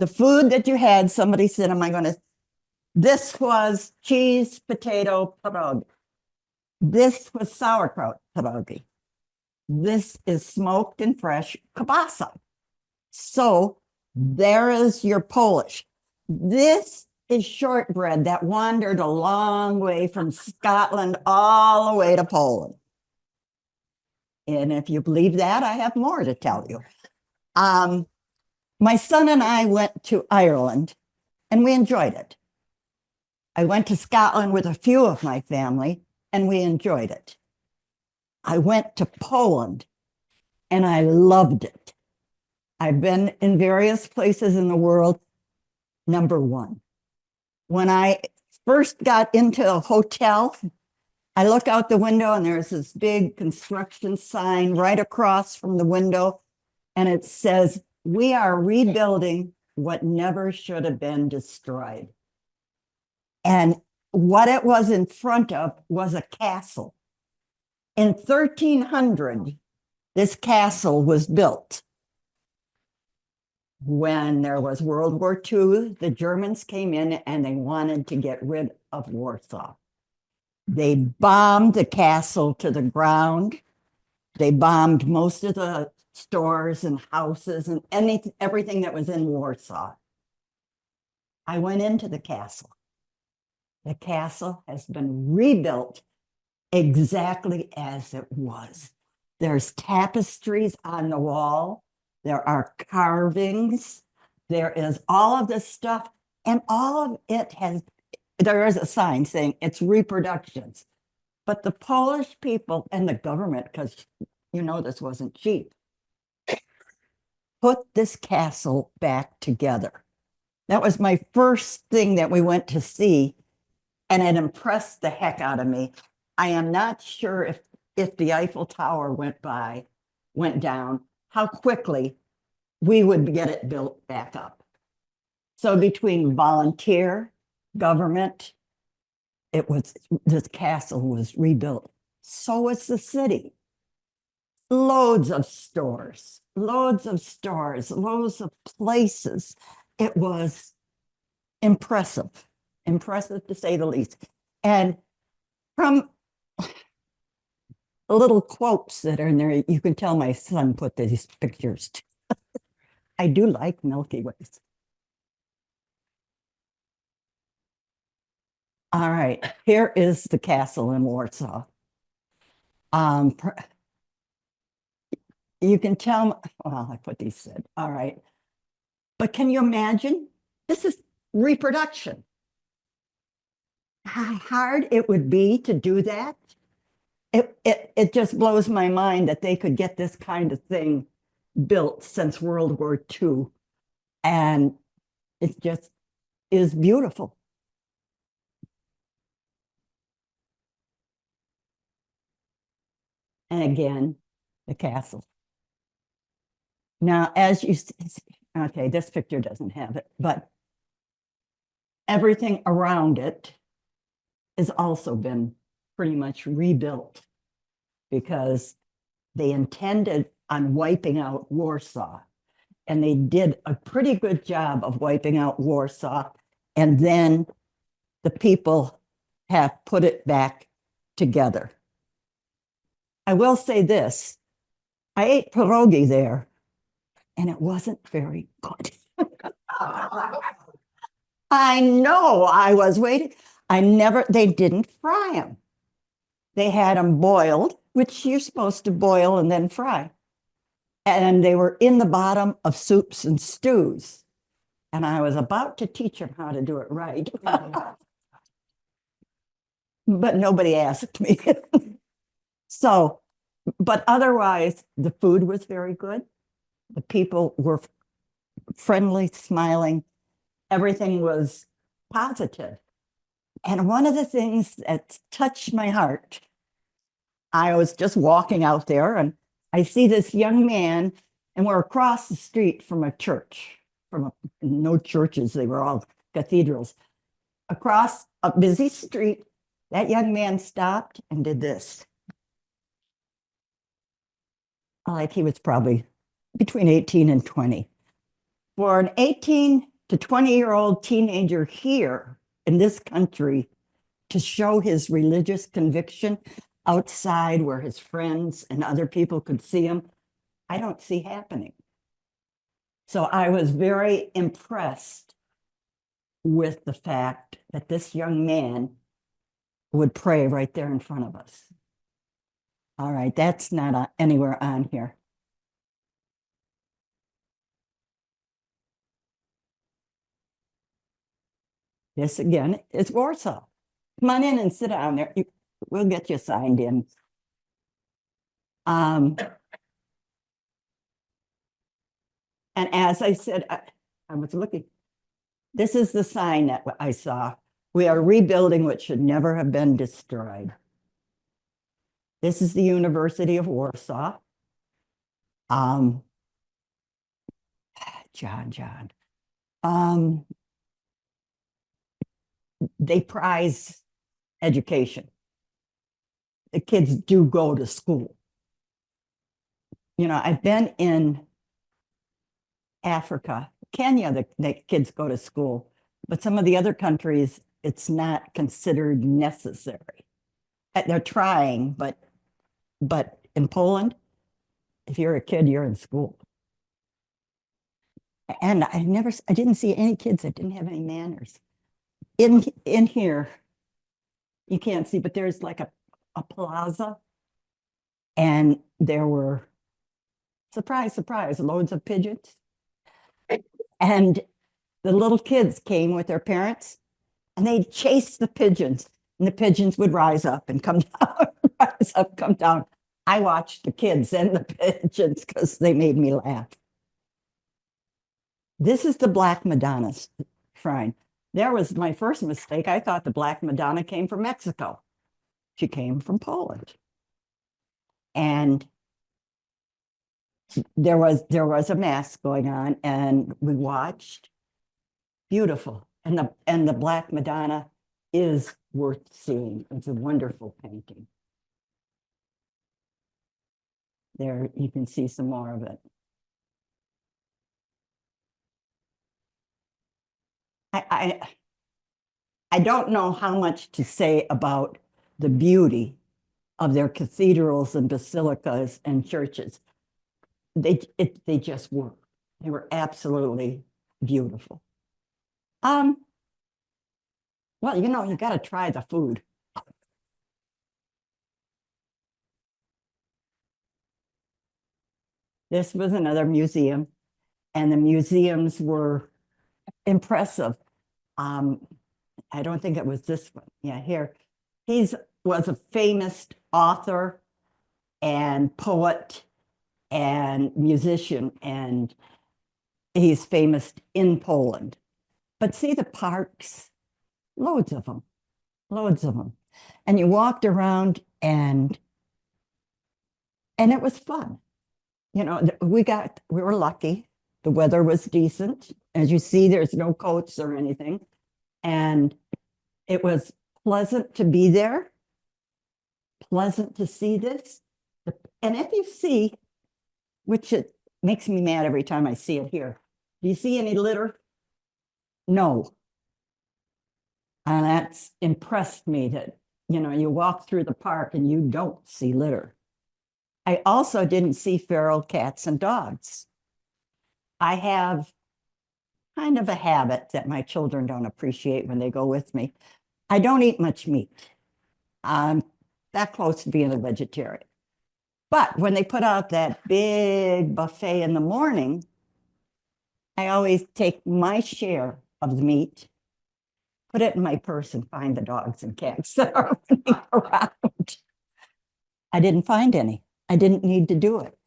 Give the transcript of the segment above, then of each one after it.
the food that you had, somebody said, am I going to, this was cheese, potato, pierogi. This was sauerkraut pierogi. This is smoked and fresh kielbasa. So there is your Polish. This is shortbread that wandered a long way from Scotland all the way to Poland. And if you believe that, I have more to tell you. My son and I went to Ireland and we enjoyed it. I went to Scotland with a few of my family and we enjoyed it. I went to Poland and I loved it. I've been in various places in the world. Number one, when I first got into a hotel, I look out the window and there's this big construction sign right across from the window. And it says, we are rebuilding what never should have been destroyed. And what it was in front of was a castle. In 1300, this castle was built. When there was World War II, the Germans came in and they wanted to get rid of Warsaw. They bombed the castle to the ground. They bombed most of the stores and houses and everything that was in Warsaw. I went into the castle. The castle has been rebuilt exactly as it was. There's tapestries on the wall. There are carvings. There is all of this stuff. And all of it has, there is a sign saying it's reproductions. But the Polish people and the government, because you know this wasn't cheap, put this castle back together. That was my first thing that we went to see, and it impressed the heck out of me. I am not sure if the Eiffel Tower went down, how quickly we would get it built back up. So between volunteer, government, this castle was rebuilt. So was the city. Loads of stores, loads of places. It was impressive to say the least. And from the little quotes that are in there, you can tell my son put these pictures. I do like Milky Ways. All right, here is the castle in Warsaw. You can tell, well, I put these said, all right. But can you imagine? This is reproduction. How hard it would be to do that. It just blows my mind that they could get this kind of thing built since World War II. And it just is beautiful. And again, the castle. Now, as you see, okay, this picture doesn't have it, but everything around it has also been pretty much rebuilt because they intended on wiping out Warsaw. And they did a pretty good job of wiping out Warsaw. And then the people have put it back together. I will say this, I ate pierogi there and it wasn't very good. I know, I was waiting. They didn't fry them. They had them boiled, which you're supposed to boil and then fry. And they were in the bottom of soups and stews. And I was about to teach them how to do it right. But nobody asked me. So, but otherwise, the food was very good. The people were friendly, smiling. Everything was positive. And one of the things that touched my heart, I was just walking out there and I see this young man, and we're across the street from a church, no churches, they were all cathedrals. Across a busy street, that young man stopped and did this. Like he was probably between 18 and 20. For an 18 the 20-year-old teenager here in this country to show his religious conviction outside where his friends and other people could see him, I don't see happening. So I was very impressed with the fact that this young man would pray right there in front of us. All right, that's not anywhere on here. This again is Warsaw. Come on in and sit down there. We'll get you signed in. And as I said, I was looking. This is the sign that I saw. We are rebuilding what should never have been destroyed. This is the University of Warsaw. John. They prize education. The kids do go to school. You know, I've been in Africa, Kenya, the kids go to school, but some of the other countries, it's not considered necessary. They're trying, but in Poland, if you're a kid, you're in school. And I didn't see any kids that didn't have any manners. In here, you can't see, but there's like a plaza, and there were, surprise, loads of pigeons. And the little kids came with their parents, and they chased the pigeons, and the pigeons would rise up and come down, rise up, come down. I watched the kids and the pigeons because they made me laugh. This is the Black Madonna shrine. There was my first mistake. I thought the Black Madonna came from Mexico. She came from Poland. And there was a mass going on, and we watched. Beautiful. And the Black Madonna is worth seeing. It's a wonderful painting. There you can see some more of it. I don't know how much to say about the beauty of their cathedrals and basilicas and churches. They just were. They were absolutely beautiful. Well, you know, you got to try the food. This was another museum, and the museums were impressive. I don't think it was this one. Yeah, here. He was a famous author and poet and musician, and he's famous in Poland. But see the parks, loads of them. And you walked around, and it was fun. You know, we were lucky. The weather was decent. As you see, there's no coats or anything. And it was pleasant to be there, pleasant to see this. And if you see, which it makes me mad every time I see it here, do you see any litter? No. And that's impressed me that, you know, you walk through the park and you don't see litter. I also didn't see feral cats and dogs. I have kind of a habit that my children don't appreciate when they go with me. I don't eat much meat. I'm that close to being a vegetarian. But when they put out that big buffet in the morning, I always take my share of the meat, put it in my purse, and find the dogs and cats that are running around. I didn't find any. I didn't need to do it.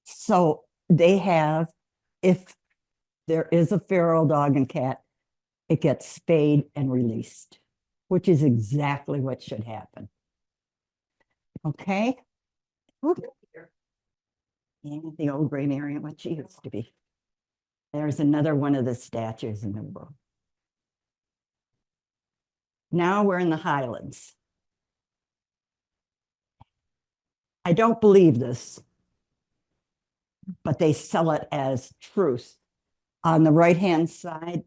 So they have, if there is a feral dog and cat, it gets spayed and released, which is exactly what should happen. Okay. And the old gray Marian, what she used to be. There's another one of the statues in the world. Now we're in the Highlands. I don't believe this, but they sell it as truth. On the right-hand side,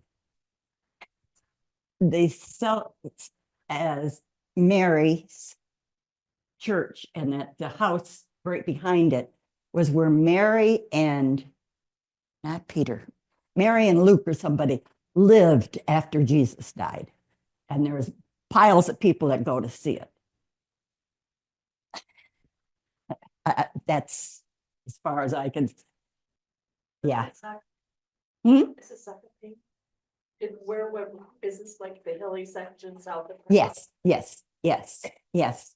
they sell it as Mary's church, and that the house right behind it was where Mary and not Peter, Mary and Luke or somebody lived after Jesus died. And there was piles of people that go to see it. That's as far as I can. Yeah. Hmm? This is second thing. Where is this like the hilly section south of? Yes, yes, yes, yes.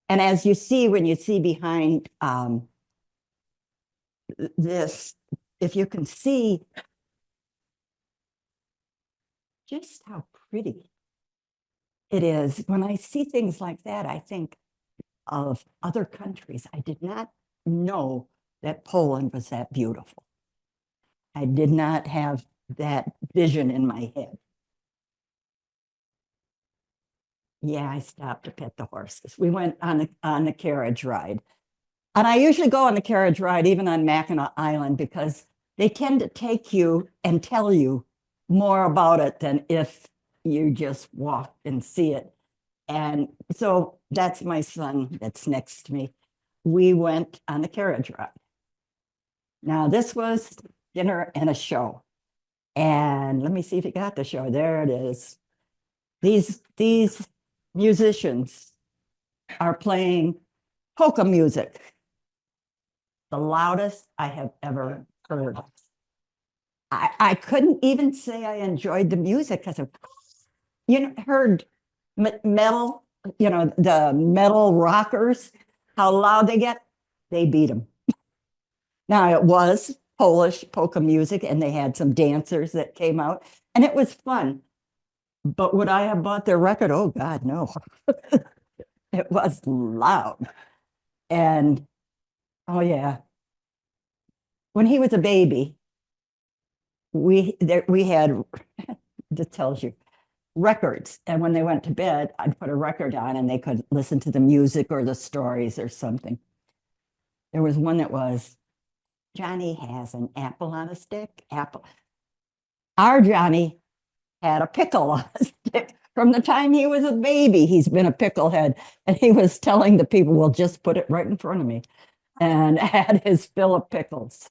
And as you see, when you see behind this, if you can see just how pretty it is, when I see things like that, I think of other countries. I did not know that Poland was that beautiful. I did not have that vision in my head. Yeah, I stopped to pet the horses. We went on the carriage ride. And I usually go on the carriage ride, even on Mackinac Island, because they tend to take you and tell you more about it than if you just walk and see it. And so that's my son that's next to me. We went on the carriage ride. Now, this was dinner and a show. And let me see if you got the show. There it is. These musicians are playing polka music, the loudest I have ever heard. I couldn't even say I enjoyed the music because of, heard metal, the metal rockers, how loud they get, they beat them. Now it was Polish polka music and they had some dancers that came out and it was fun. But would I have bought their record? Oh God, no. It was loud. And oh yeah. When he was a baby, we had, this tells you, records. And when they went to bed, I'd put a record on and they could listen to the music or the stories or something. There was one that was, Johnny has an apple on a stick. Apple. Our Johnny had a pickle on a stick. From the time he was a baby, he's been a picklehead. And he was telling the people, well, just put it right in front of me, and had his fill of pickles.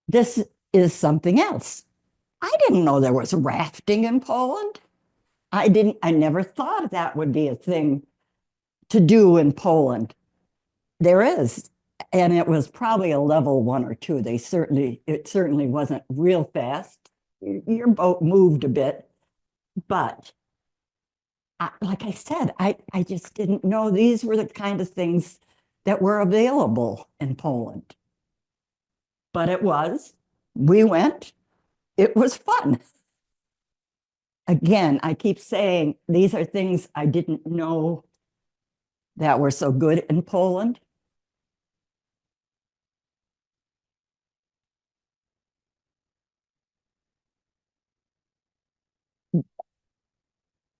This is something else. I didn't know there was rafting in Poland. I never thought that would be a thing to do in Poland. There is. And it was probably a level 1 or 2. It certainly wasn't real fast. Your boat moved a bit, but like I said, I just didn't know these were the kind of things that were available in Poland. But it was. We went. It was fun. Again, I keep saying these are things I didn't know that were so good in Poland.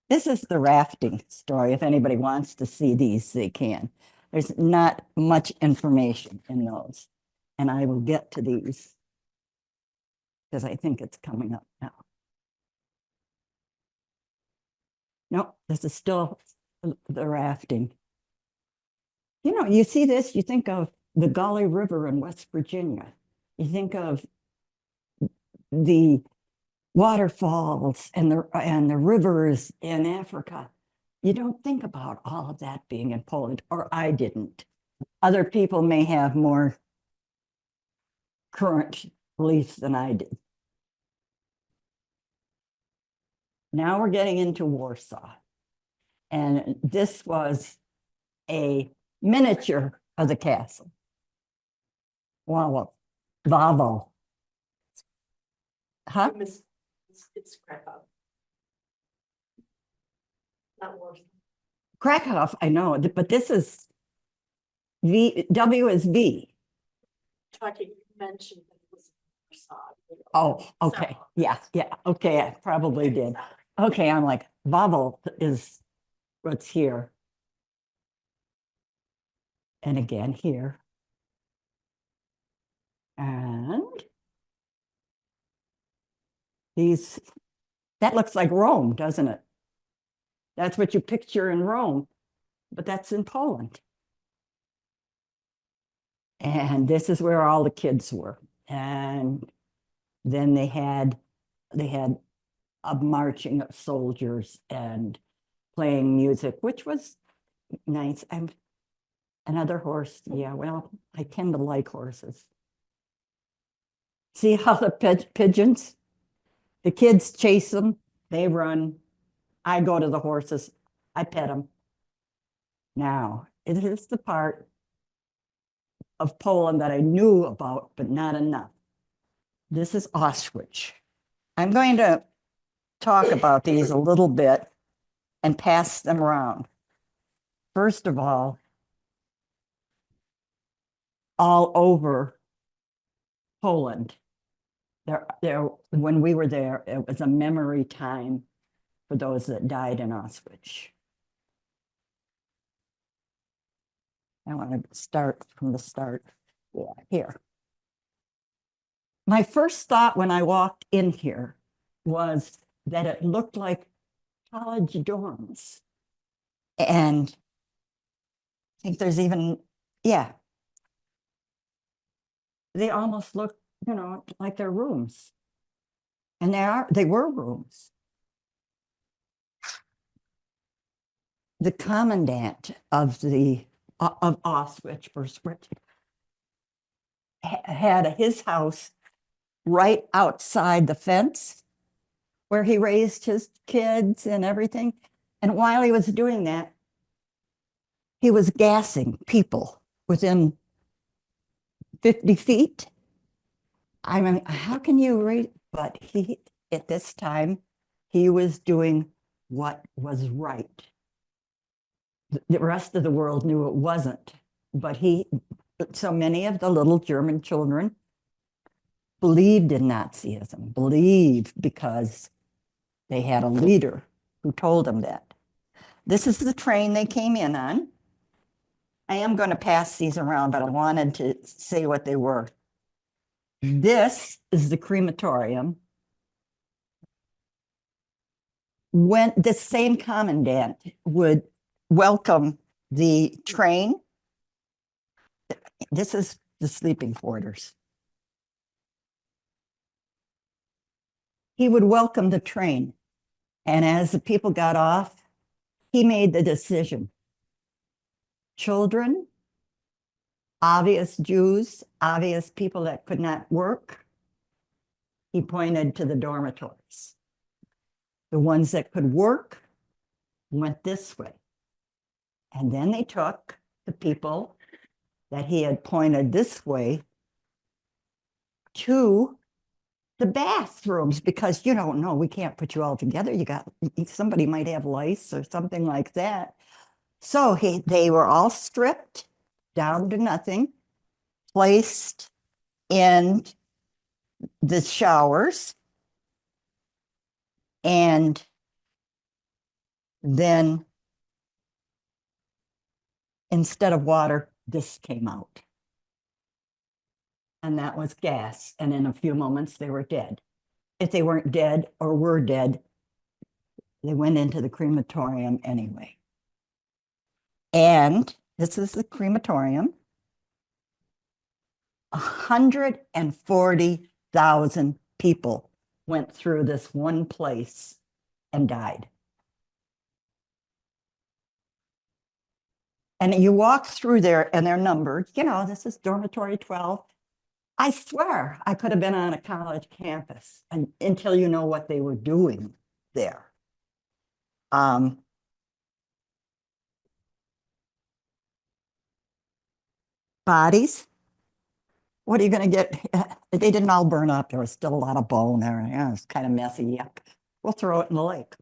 This is the rafting story. If anybody wants to see these, they can. There's not much information in those. And I will get to these because I think it's coming up now. No, this is still the rafting. You see this, you think of the Gauley River in West Virginia. You think of the waterfalls and the rivers in Africa. You don't think about all of that being in Poland, or I didn't. Other people may have more current beliefs than I did. Now we're getting into Warsaw. And this was a miniature of the castle. Wow, Wawel. Huh? It's Krakow. Not Warsaw. Krakow, I know, but this is W is V. Talking mentioned that it was Warsaw. Oh, okay. Yeah. Okay, I probably did. Okay, I'm like, Wawel is what's here. And again here. And these That looks like Rome, doesn't it? That's what you picture in Rome, but that's in Poland. And this is where all the kids were. And then they had a marching of soldiers and playing music, which was nice. And another horse. Yeah, well, I tend to like horses. See how the pigeons, the kids chase them, they run. I go to the horses, I pet them. Now, it is the part of Poland that I knew about, but not enough. This is Auschwitz. I'm going to talk about these a little bit and pass them around. First of all over Poland, when we were there, it was a memory time for those that died in Auschwitz. I want to start from the start. Yeah, here. My first thought when I walked in here was that it looked like college dorms. And I think there's even, yeah, they almost look, like they're rooms. And they were rooms. The commandant of Auschwitz had his house right outside the fence where he raised his kids and everything. And while he was doing that, he was gassing people within 50 feet. I mean, how can you rate? But at this time, he was doing what was right. The rest of the world knew it wasn't, but so many of the little German children believed in Nazism, believed because they had a leader who told them that. This is the train they came in on. I am going to pass these around, but I wanted to say what they were. This is the crematorium. When the same commandant would welcome the train, this is the sleeping quarters. He would welcome the train. And as the people got off, he made the decision. Children, obvious Jews, obvious people that could not work, he pointed to the dormitories. The ones that could work went this way. And then they took the people that he had pointed this way to the bathrooms, because you don't know, we can't put you all together. Somebody might have lice or something like that. So they were all stripped down to nothing, placed in the showers, and then instead of water, this came out. And that was gas. And in a few moments, they were dead. If they weren't dead or were dead, they went into the crematorium anyway. And this is the crematorium. 140,000 people went through this one place and died. And you walk through there and they're numbered. This is dormitory 12. I swear I could have been on a college campus until you know what they were doing there. Bodies. What are you going to get? They didn't all burn up. There was still a lot of bone there. Yeah, it's kind of messy. Yuck. We'll throw it in the lake.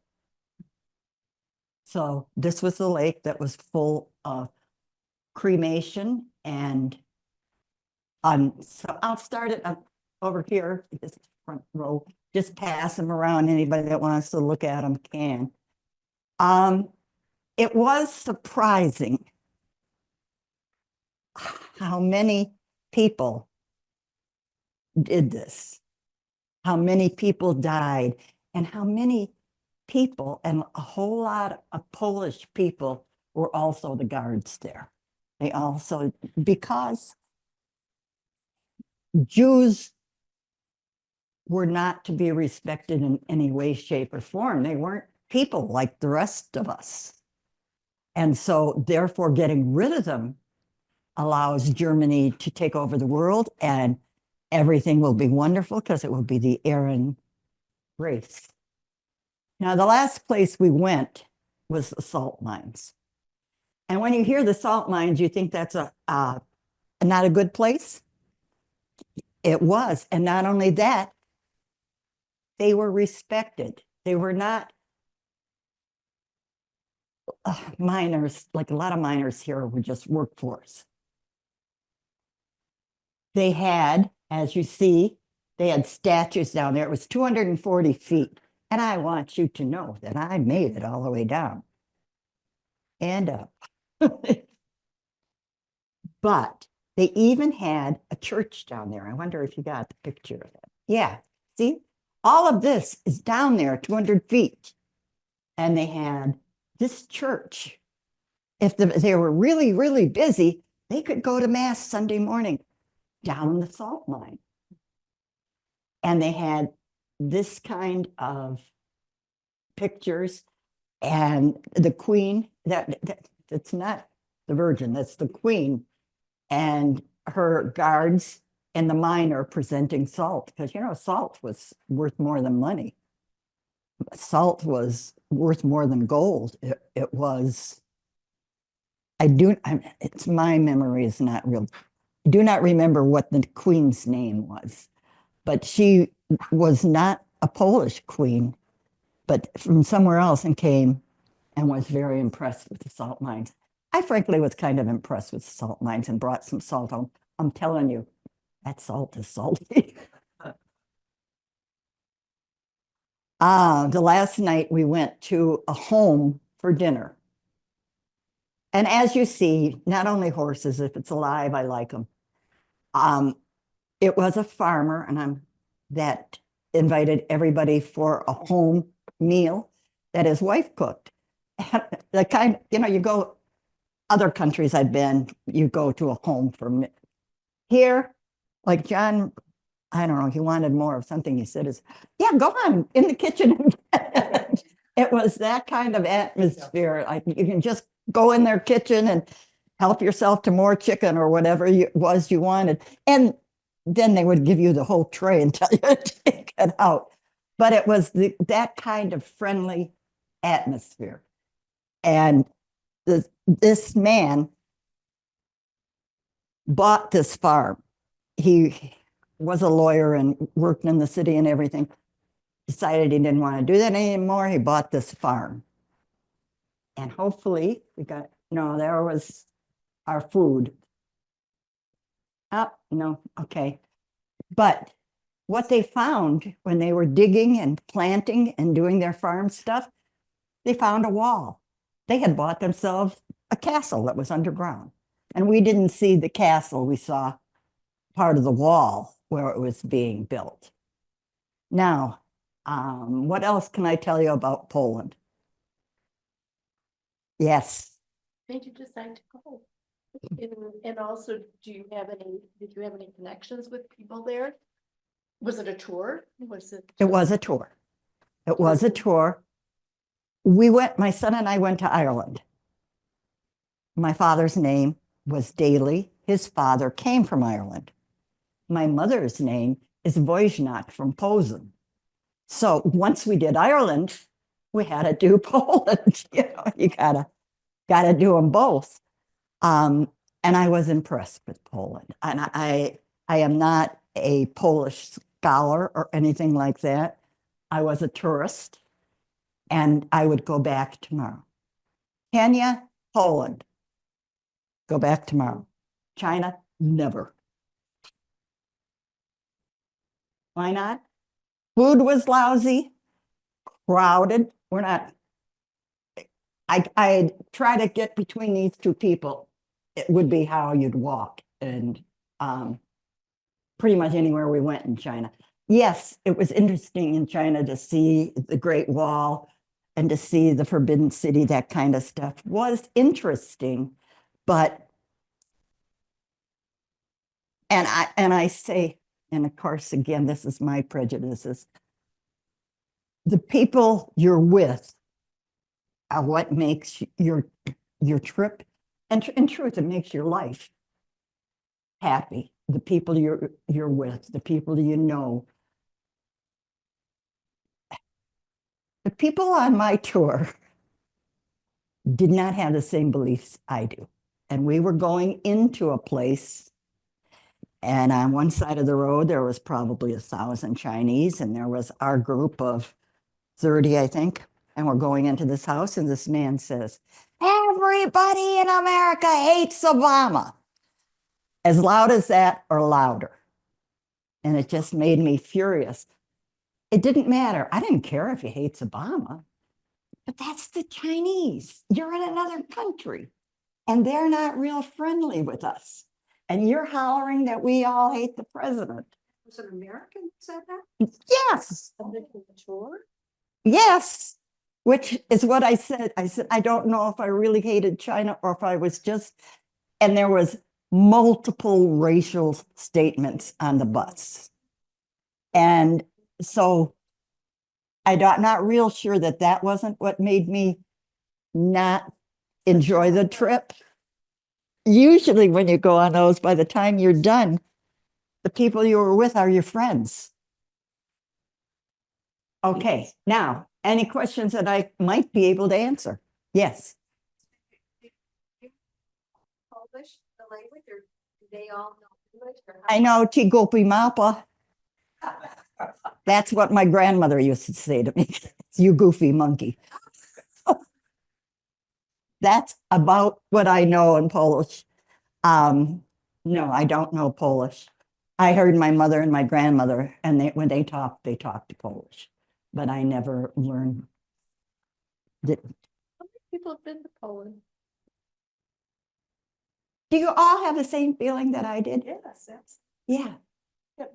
So this was the lake that was full of cremation. And so I'll start it over here, this front row. Just pass them around. Anybody that wants to look at them can. It was surprising how many people did this, how many people died. and how many people, and a whole lot of Polish people were also the guards there. They also, because Jews were not to be respected in any way, shape, or form. They weren't people like the rest of us. And so, therefore, getting rid of them allows Germany to take over the world, and everything will be wonderful because it will be the Aryan race. Now, the last place we went was the salt mines. And when you hear the salt mines, you think that's not a good place. It was. And not only that, they were respected. They were not miners, like a lot of miners here were just workforce. They had, as you see, they had statues down there. It was 240 feet. And I want you to know that I made it all the way down and up. But they even had a church down there. I wonder if you got the picture of it. Yeah, see, all of this is down there, 200 feet. And they had this church. If they were really, really busy, they could go to Mass Sunday morning down the salt mine. And they had this kind of pictures, and the Queen, that's not the Virgin, that's the Queen, and her guards and the miner presenting salt, because salt was worth more than money. Salt was worth more than gold. It was, it's my memory is not real. I do not remember what the Queen's name was, but she was not a Polish queen, but from somewhere else, and came and was very impressed with the salt mines. I frankly was kind of impressed with the salt mines and brought some salt home. I'm telling you, that salt is salty. The last night we went to a home for dinner. And as you see, not only horses, if it's alive, I like them. It was a farmer, and that invited everybody for a home meal that his wife cooked. And the kind, you go, other countries I've been, you go to a home for here, like John, I don't know, he wanted more of something. He said, yeah, go on in the kitchen. It was that kind of atmosphere. Like you can just go in their kitchen and help yourself to more chicken or whatever it was you wanted. And then they would give you the whole tray and tell you to take it out. But it was that kind of friendly atmosphere. And this man bought this farm. He was a lawyer and worked in the city and everything. Decided he didn't want to do that anymore. He bought this farm. And hopefully there was our food. Oh, no, okay. But what they found when they were digging and planting and doing their farm stuff, they found a wall. They had bought themselves a castle that was underground. And we didn't see the castle. We saw part of the wall where it was being built. Now, what else can I tell you about Poland? Yes. Made you decide to go? And also, did you have any connections with people there? Was it a tour? It was a tour. It was a tour. My son and I went to Ireland. My father's name was Daly. His father came from Ireland. My mother's name is Wojnak from Posen. So once we did Ireland, we had to do Poland. You gotta do them both. And I was impressed with Poland. And I am not a Polish scholar or anything like that. I was a tourist, and I would go back tomorrow. Kenya, Poland, go back tomorrow. China, never. Why not? Food was lousy, crowded. I try to get between these two people. It would be how you'd walk, and pretty much anywhere we went in China. yes, it was interesting in China to see the Great Wall and to see the Forbidden City, that kind of stuff was interesting. But, and I say, and of course, again, this is my prejudices. The people you're with are what makes your trip, and in truth, it makes your life happy. The people you're with, the people you know. The people on my tour did not have the same beliefs I do. And we were going into a place, and on one side of the road, there was probably 1,000 Chinese, and there was our group of 30, I think. And we're going into this house, and this man says, "Everybody in America hates Obama." As loud as that or louder. And it just made me furious. It didn't matter. I didn't care if he hates Obama, but that's the Chinese. You're in another country, and they're not real friendly with us. And you're hollering that we all hate the president. Was an American who said that? Yes. Somebody from the tour? Yes. Which is what I said. I said, I don't know if I really hated China or if I was just, and there was multiple racial statements on the bus. And so I'm not real sure that that wasn't what made me not enjoy the trip. Usually when you go on those, by the time you're done, the people you were with are your friends. Okay, now, any questions that I might be able to answer? Yes. Polish, the language, or do they all know English? I know Tigopi Mapa. That's what my grandmother used to say to me. You goofy monkey. That's about what I know in Polish. No, I don't know Polish. I heard my mother and my grandmother, and when they talked Polish, but I never learned. How many people have been to Poland? Do you all have the same feeling that I did? Yes, that's Yeah.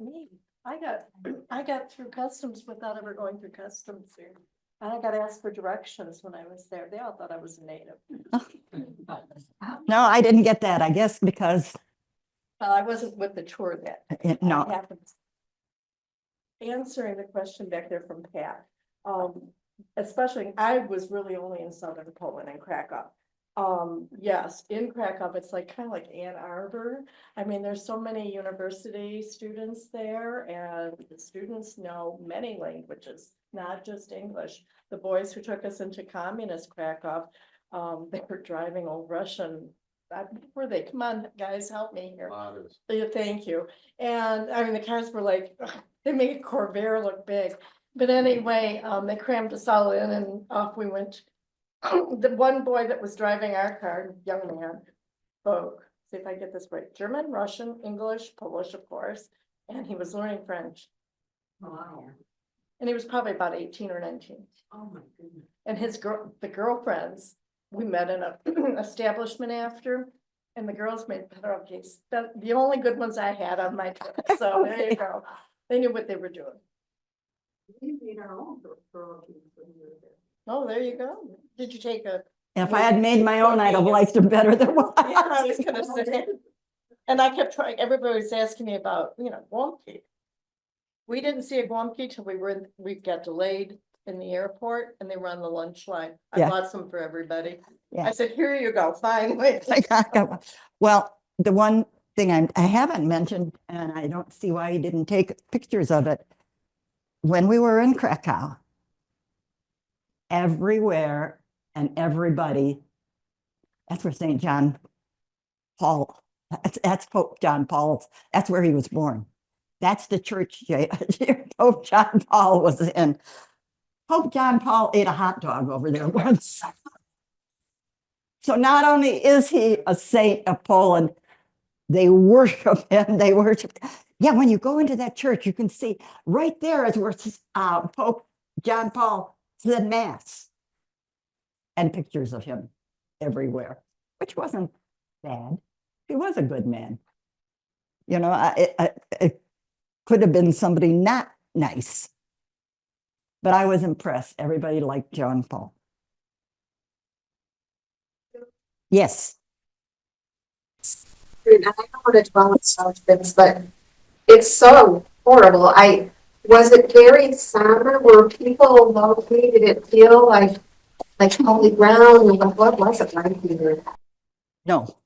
me. I got through customs without ever going through customs here. And I got asked for directions when I was there. They all thought I was a native. No, I didn't get that. I guess because Well, I wasn't with the tour that. no. happened. Answering the question back there from Pat, especially, I was really only in southern Poland and Krakow. Yes, in Krakow, it's like kind of like Ann Arbor. I mean, there's so many university students there, and the students know many languages, not just English. The boys who took us into communist Krakow, they were driving old Russian. Were they? Come on, guys, help me here. Yeah, thank you. And I mean, the cars were like, they made Corvair look big. But anyway, they crammed us all in, and off we went. The one boy that was driving our car, young man, spoke, see if I get this right, German, Russian, English, Polish, of course, and he was learning French. Wow. And he was probably about 18 or 19. Oh, my goodness. And the girlfriends, we met in a establishment after, and the girls made perogies. The only good ones I had on my trip. So there you go. They knew what they were doing. We made our own perogies when we were there. Oh, there you go. Did you take a? If I had made my own, I'd have liked them better than what Yeah, I I was gonna say. And I kept trying, everybody was asking me about, Guamki. We didn't see a Guamki till we got delayed in the airport, and they were on the lunch line. I Yeah. bought some for everybody. Yeah. I said, here you go, finally. Well, the one thing I haven't mentioned, and I don't see why you didn't take pictures of it. When we were in Krakow, everywhere and everybody, that's where St. John Paul, that's Pope John Paul, that's where he was born. That's the church Pope John Paul was in. Pope John Paul ate a hot dog over there once. So not only is he a saint of Poland, they worship him. They worship. Yeah, when you go into that church, you can see right there is where Pope John Paul said mass, and pictures of him everywhere, which wasn't bad. He was a good man. It could have been somebody not nice. But I was impressed. Everybody liked John Paul. Yes. And I don't want to dwell on Auschwitz, but it's so horrible. Was it very somber? Were people lonely? Did it feel like holy ground? What was it like here? No,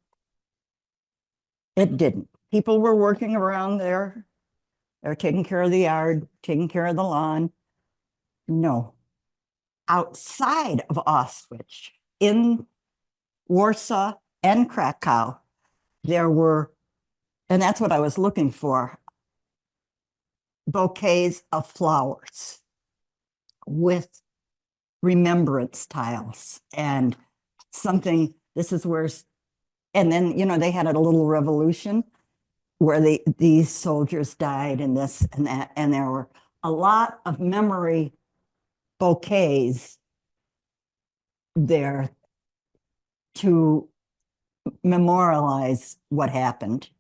it didn't. People were working around there. They're taking care of the yard, taking care of the lawn. No. Outside of Auschwitz, in Warsaw and Krakow, there were, and that's what I was looking for, bouquets of flowers with remembrance tiles and something. This is where, and then, they had a little revolution where these soldiers died and this and that, and there were a lot of memory bouquets there to memorialize what happened.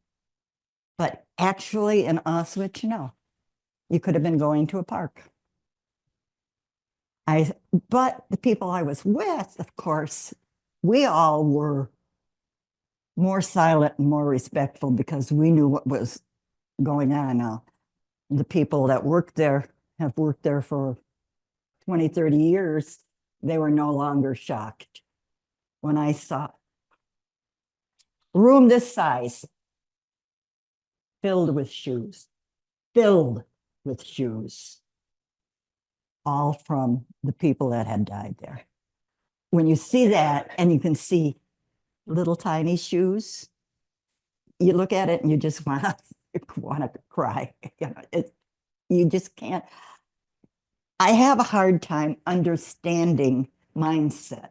But actually in Auschwitz, no, you could have been going to a park. But the people I was with, of course, we all were more silent and more respectful because we knew what was going on now. The people that worked there have worked there for 20, 30 years. They were no longer shocked when I saw a room this size filled with shoes, all from the people that had died there. When you see that and you can see little tiny shoes, you look at it and you just want to cry. You just can't. I have a hard time understanding mindset.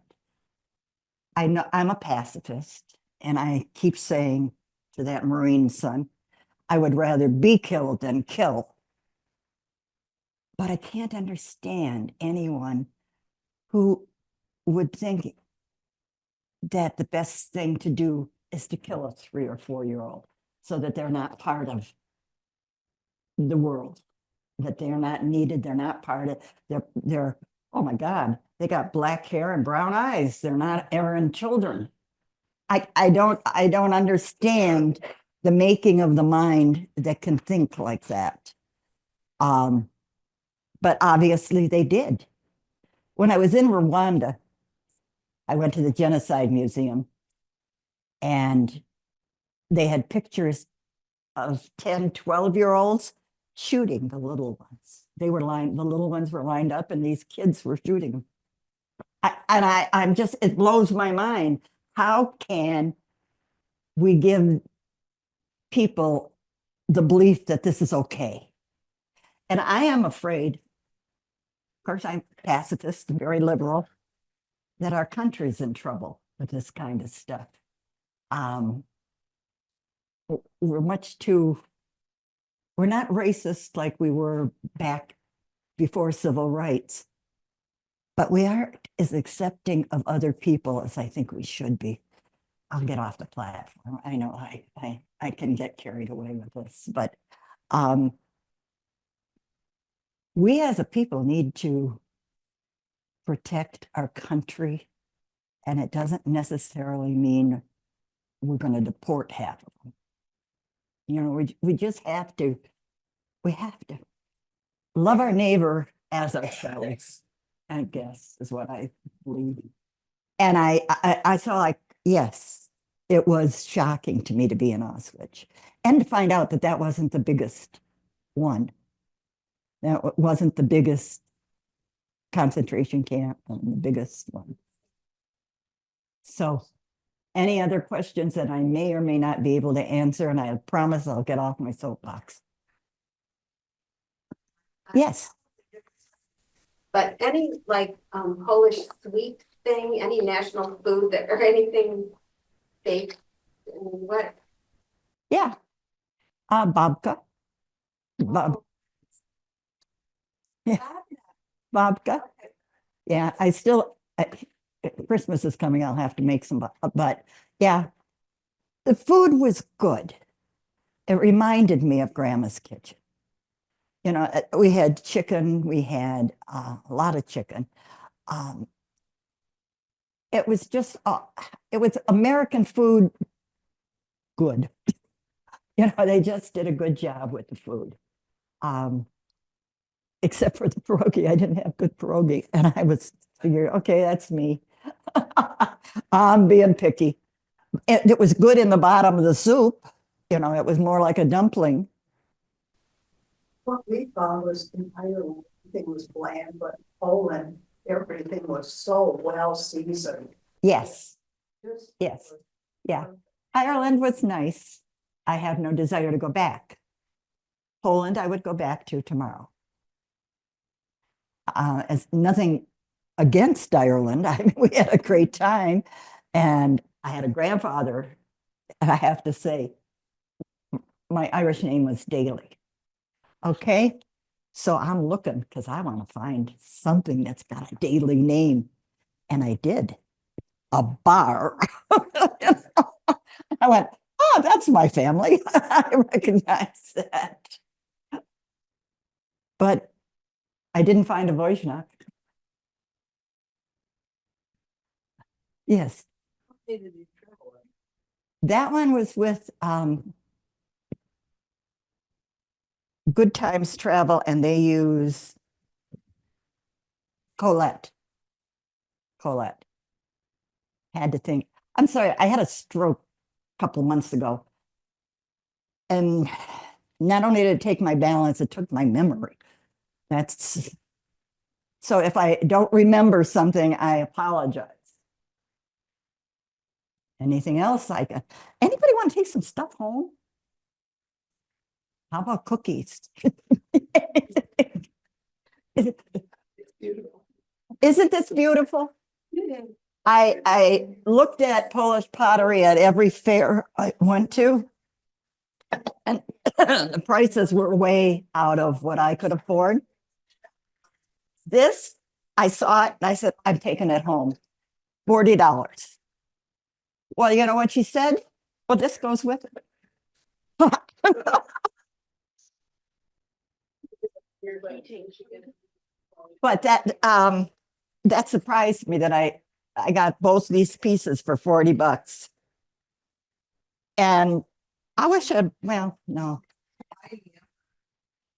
I know I'm a pacifist, and I keep saying to that Marine son, I would rather be killed than kill. But I can't understand anyone who would think that the best thing to do is to kill a 3 or 4-year-old so that they're not part of the world, that they're not needed, they're not part of, they're oh my God, they got black hair and brown eyes. They're not errand children. I don't understand the making of the mind that can think like that. But obviously they did. When I was in Rwanda, I went to the Genocide Museum and they had pictures of 10, 12-year-olds shooting the little ones. The little ones were lined up and these kids were shooting them. I'm just, it blows my mind. How can we give people the belief that this is okay? And I am afraid, of course, I'm pacifist, very liberal, that our country's in trouble with this kind of stuff. We're not racist like we were back before civil rights, but we aren't as accepting of other people as I think we should be. I'll get off the platform. I know I can get carried away with this, but we as a people need to protect our country, and it doesn't necessarily mean we're going to deport half of them. We just have to, love our neighbor as ourselves, I guess, is what I believe. And I saw, yes, it was shocking to me to be in Auschwitz and to find out that that wasn't the biggest one. That wasn't the biggest concentration camp and the biggest one. So any other questions that I may or may not be able to answer, and I promise I'll get off my soapbox. Yes. But any Polish sweet thing, any national food that or anything baked? What? Yeah. Babka. Yeah. Babka. Yeah, Christmas is coming. I'll have to make some, but yeah, the food was good. It reminded me of Grandma's kitchen. You know, we had chicken, we had a lot of chicken. Um, it was just, it was American food good. You know, they just did a good job with the food. Except for the pierogi, I didn't have good pierogi. And I was figuring, okay, that's me. I'm being picky. It was good in the bottom of the soup. You know, it was more like a dumpling. What we found was in Ireland, everything was bland, but Poland, everything was so well seasoned. Yes, Just- yes, yeah. Ireland was nice. I have no desire to go back. Poland, I would go back to tomorrow. As nothing against Ireland. I mean, we had a great time. And I had a grandfather, and I have to say, my Irish name was Daly. Okay. So I'm looking because I want to find something that's got a Daly name. And I did. A bar. I went, oh, that's my family. I recognize that. But I didn't find a Wojnak. Yes. That one was with Good Times Travel, and they use Colette. Colette. Had to think. I'm sorry, I had a stroke a couple of months ago. And not only did it take my balance, it took my memory. That's so if I don't remember something, I apologize. Anything else I can? Anybody want to take some stuff home? How about cookies? Isn't this beautiful? I looked at Polish pottery at every fair I went to, and the prices were way out of what I could afford. This, I saw it and I said, I'm taking it home. $40. Well, you know what she said? Well, this goes with it. But that surprised me that I got both these pieces for $40. And I wish I'd, well, no.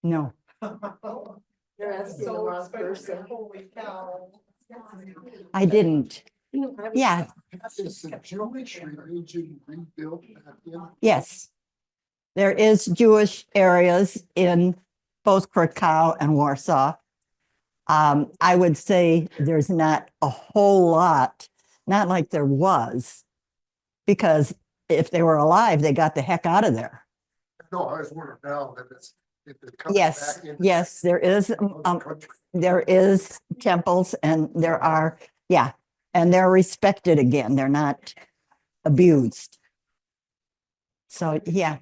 No. You're asking the wrong person. Holy cow. I didn't. Yeah, Is the Jewish religion rebuilt back in? yes. There is Jewish areas in both Krakow and Warsaw. I would say there's not a whole lot, not like there was, because if they were alive, they got the heck out of there. No, I was wondering now that it's. If it comes Yes, back into yes, there is, the country. there is temples and there are, yeah, and they're respected again. They're not abused. So, yeah,